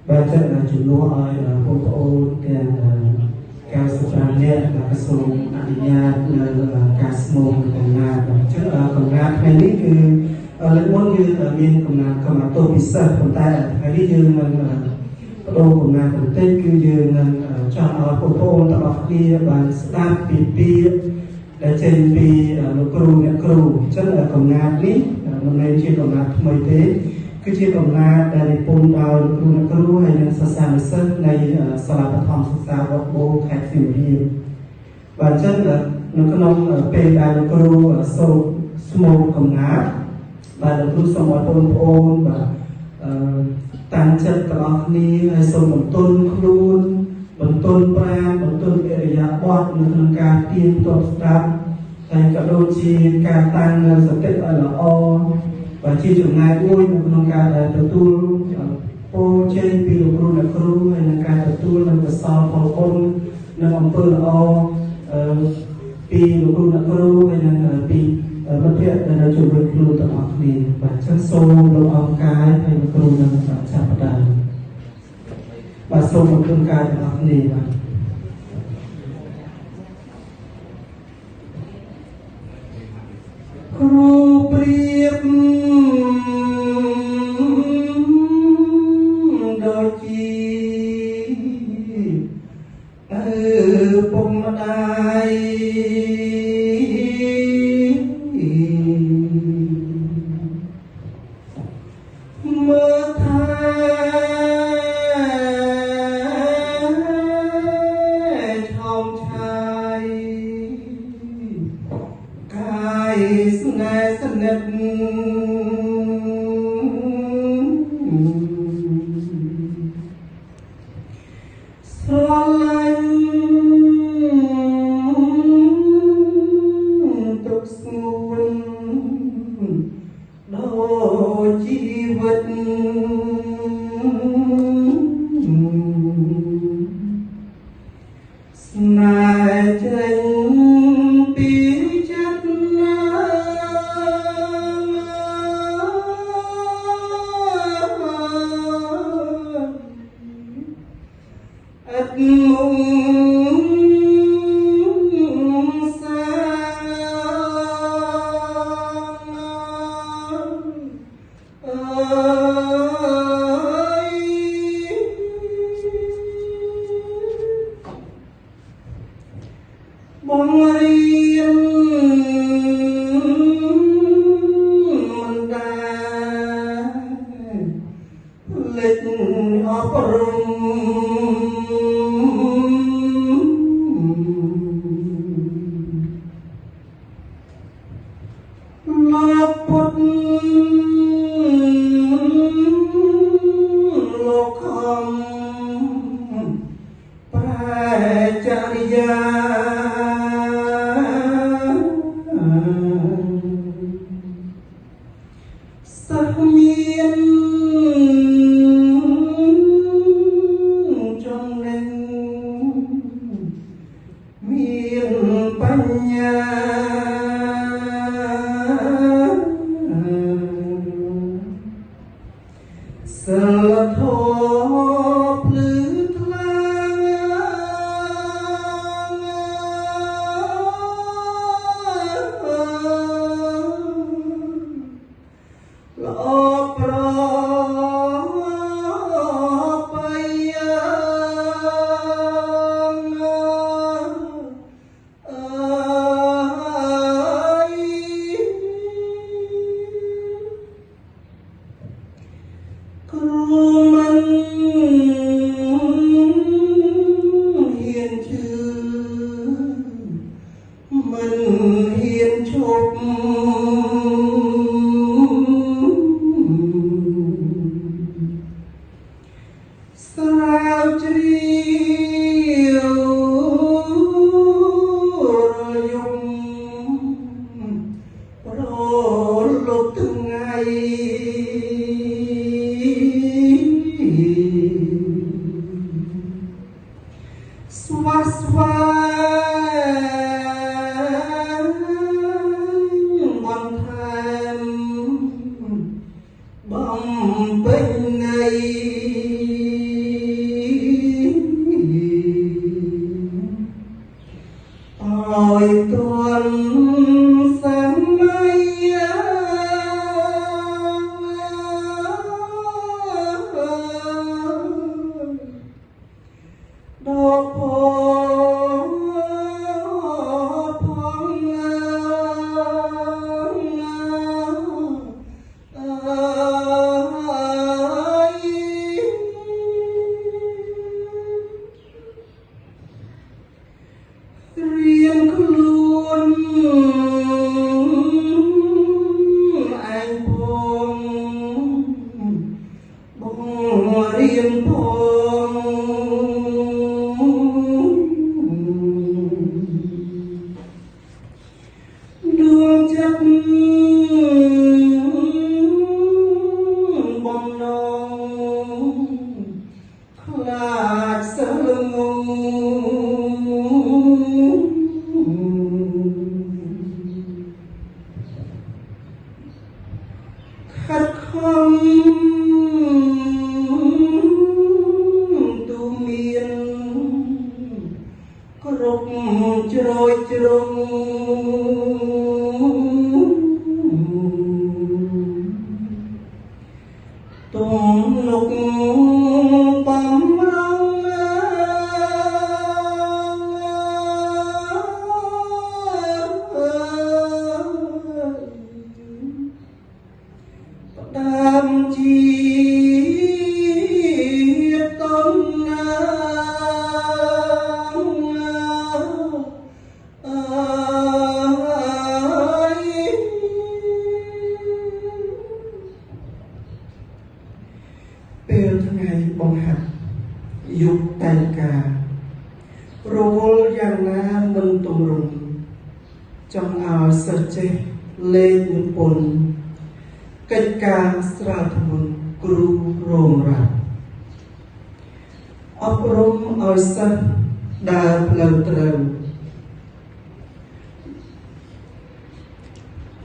បាទចឹងជំនួសឲ្យបងប្អូនទាំង95នាក់ដែលសូមអនុញ្ញាតនៅការស្មូនកំណាតអញ្ចឹងកំណាតថ្ងៃនេះគឺលើកមុនយើងមានកំណាតតូពិសេសប៉ុន្តែថ្ងៃនេះយើងនឹងបដូរកំណាតបន្តិចគឺយើងនឹងចង់ឲ្យបងប្អូនទាំងអស់គ្នាបានស្ដាប់ពីពាក្យដែលចេញពីលោកគ្រូអ្នកគ្រូអញ្ចឹងកំណាតនេះមិនមែនជាកំណាតថ្មីទេគឺជាកំណាតដែលនិពន្ធដោយលោកគ្រូអ្នកគ្រូហើយនិងសិស្សានុសិស្សនៃសាលាបឋមសិក្សាវត្តបូខេត្តសៀមរាបបាទអញ្ចឹងនៅក្នុងពេលដែលលោកគ្រូសូត្រស្មូតកំណាតបាទលោកគ្រូសូមឲ្យបងប្អូនបាទតាំងចិត្តទាំងអស់គ្នាហើយសូមបន្ទន់ខ្លួនបន្ទន់ប្រាណបន្ទន់អរិយាបថនៅក្នុងការទៀងទាត់ស្ដាប់ហើយក៏ដូចជាការតាំងនៅសតិឲ្យល្អបាទជាចំណែកមួយនៅក្នុងការទទួលពោលជ័យពីលោកគ្រូអ្នកគ្រូហើយនឹងការទទួលនៅកសលផលគុណនិងអំពើល្អពីលោកគ្រូអ្នកគ្រូហើយនឹងពីមិត្តភ័ក្តិដែលជួយខ្លួនទាំងអស់គ្នាបាទចឹងសូមលោកអង្គកាយហើយលោកគ្រូនឹងចាប់ផ្ដើមបាទសូមអរគុណកាយទាំងអស់គ្នាបាទគ្រូព្រៀបដូចជាពុកម្ដាយមើលថាឆោមឆាយកាយស្នេហ៍ស្និទ្ធស្រឡាញ់ទុកស្ងួនដូចជីវិតស្នេហ៍ចេញពីចិត្តណាអត់មុំសាអើយបងរៀនមិនដែរលេចអប់រំលោកពុទ្ធលោកខំប្រែចរិយាសិស្សមានចំណេញមានបញ្ញាសិលធម៌ភ្លឺថ្លាល្អប្រពៃគ្រូមិនហ៊ានជឿមិនហ៊ានឈប់ស្រាវជ្រាវរយំរលត់ថ្ងៃស្វាស្វាបន្ថែម បំពេញថ្ងៃ រៀនផងដួងចិត្តបំណងខ្លាចសើងងខិតខំទូមានគ្រប់ជ្រោយជ្រុងទំនុកបំរុងផ្ដាំជាតិតំណាអើយពេលថ្ងៃបង្ហាត់យុគតែងការរវល់យ៉ាងណាមិនទម្រង់ចង់ឲ្យសិស្សចេះលេងនិពន្ធកិច្ចការស្រាលធ្ងន់គ្រូរងរាល់អប់រំឲ្យសិស្សដើរផ្លូវត្រូវ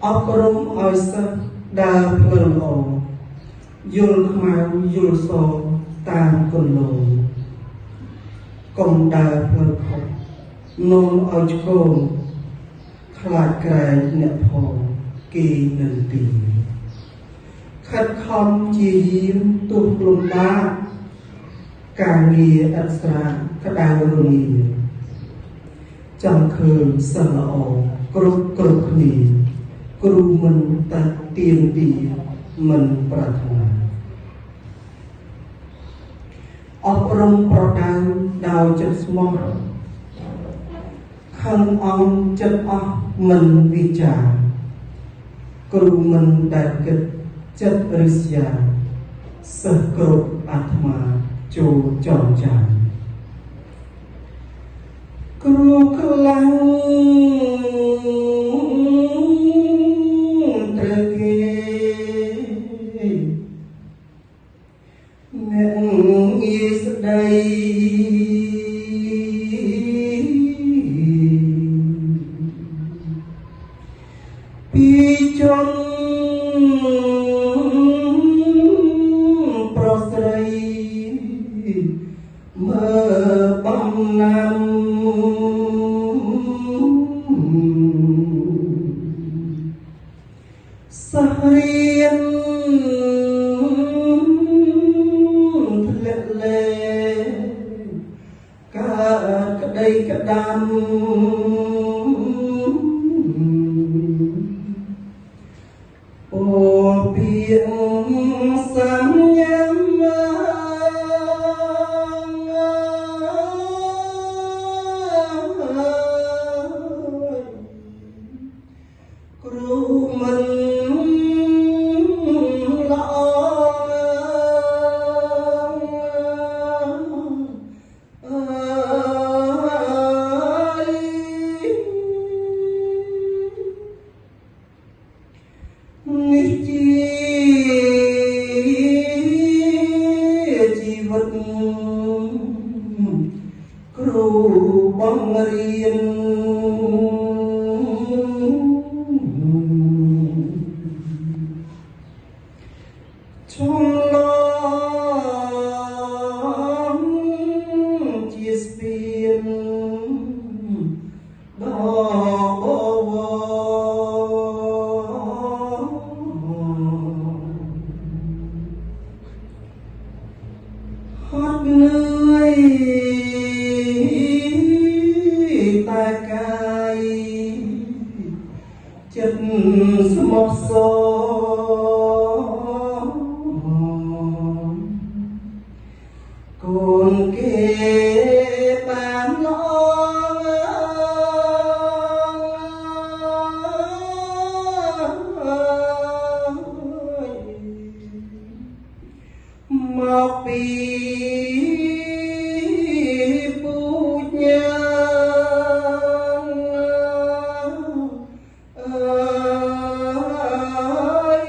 អប់រំឲ្យសិស្សដើរផ្លូវល្អយល់ខ្មៅយល់សតាមគន្លងកុំដើរផ្លូវខុសនាំឲ្យឆ្កងខ្លាចក្រែងអ្នកផងគេនឹងទីខិតខំជាយាមទោះលំបាកការងារឥតស្រាក្តៅរងាចង់ឃើញសិស្សល្អគ្រប់គ្នាគ្រូមិនតាត់ទៀមទីមិនប្រាថ្នាអប់រំប្រដៅដោយចិត្តស្មោះខឹងអង្គចិត្តអស់មិនវិចារគ្រូមិនដែលគិតចិត្តរិស្យាសិស្សគ្រប់អាត្មាចូលចងចាំគ្រូខ្លាំងត្រូវគេអ្នកងាយស្ដីពីជនប្រុសស្រីមើលបំណាំសារៀនធ្លាក់លេកើតក្តីក្តាំអូពីសាំញ៉ាំគ្រូមិនល្អនេះជាជីវិតគ្រូបង្រៀនឈំឡងជាស្ពានដ៏បវរហត់នឿយតែកាយចិត្តស្មោះសរកូនគេបានល្អ មកពីពូជញាអើយ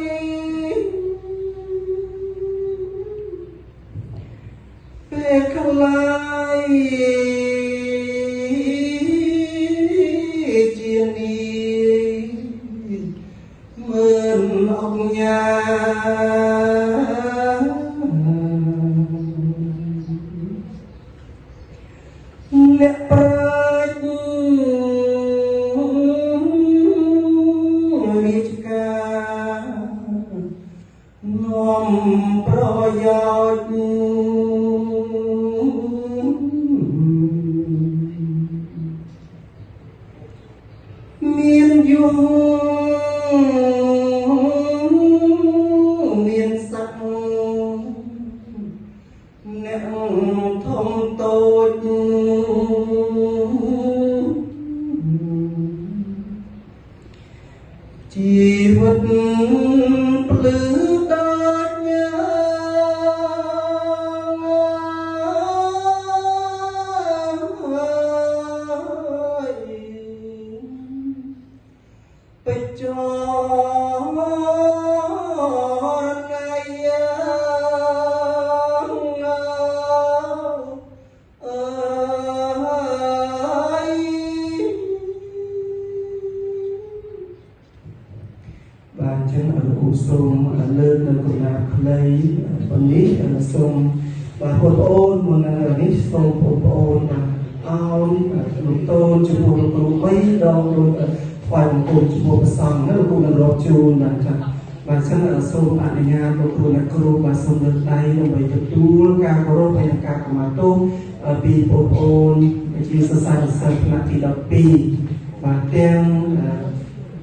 ពេលខ្លៃជានេះមើលអង្គញាអ្នកប្រាជ្ញរាជការនាំប្រយោជន៍មានយងមានស័ក្តិអ្នកធំតូចជីវិតភ្លឺដល់ញ៉ាពេចចរកាយាអើយបានចឹងអនុសូមលើកនៅកំណាព្យខ្លីวันนี้សូមបាទបងប្អូនមុននឹងនេះសូមបងប្អូនឲ្យលោកតូនចំពោះលោកគ្រូ3ដងលោកថ្វាយបង្គំចំពោះព្រះសង្ឃហើយលោកគ្រូនឹងរាប់ជូនបាទចា៎បាទចឹងសូមអនុញ្ញាតលោកគ្រូអ្នកគ្រូបាទសូមលើកដៃដើម្បីទទួលការគោរពហើយនិងការកម្មាទោសពីបងប្អូនជាសិស្សានុសិស្សថ្នាក់ទី12បាទទាំង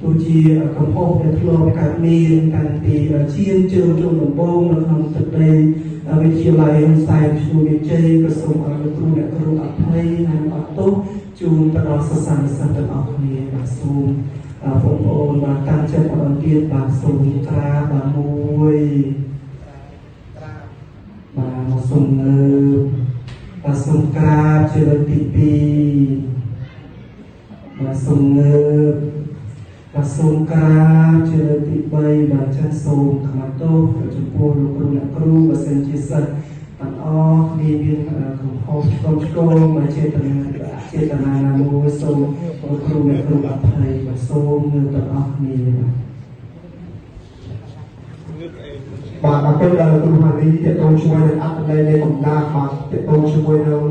ទោះជាកំហុសដែលធ្លាប់កើតមានតាំងពីជាជើងជុំដំបូងនៅក្នុងទឹកដីវិទ្យាល័យហ៊ុនសែនឈ្មោះវិជ័យក៏សូមឲ្យលោកគ្រូអ្នកគ្រូអភ័យនិងអត់ទោសជូនទៅដល់សិស្សានុសិស្សទាំងអស់គ្នាបាទសូមបងប្អូនបាទតាំងចិត្តអរទៀតបាទសូមក្រាបបាទមួយបាទមកសូមងើបបាទសូមក្រាបជាលើកទី2បាទសូមងើបបាទសូមក្រាបជាលើកទី3បាទចឹងសូមខមាទោសចំពោះលោកគ្រូអ្នកគ្រូបើសិនជាសិស្សទាំងអស់គ្នាមានកំហុសឆ្គងមកចេតនាណាមួយសូមលោកគ្រូអ្នកគ្រូអភ័យបាទសូមលើទាំងអស់គ្នាបាទអរគុណដល់លោកគ្រូម៉ារីទាក់ទងជាមួយនឹងអត្ថន័យនៃកំដាបាទទាក់ទងជាមួយនឹង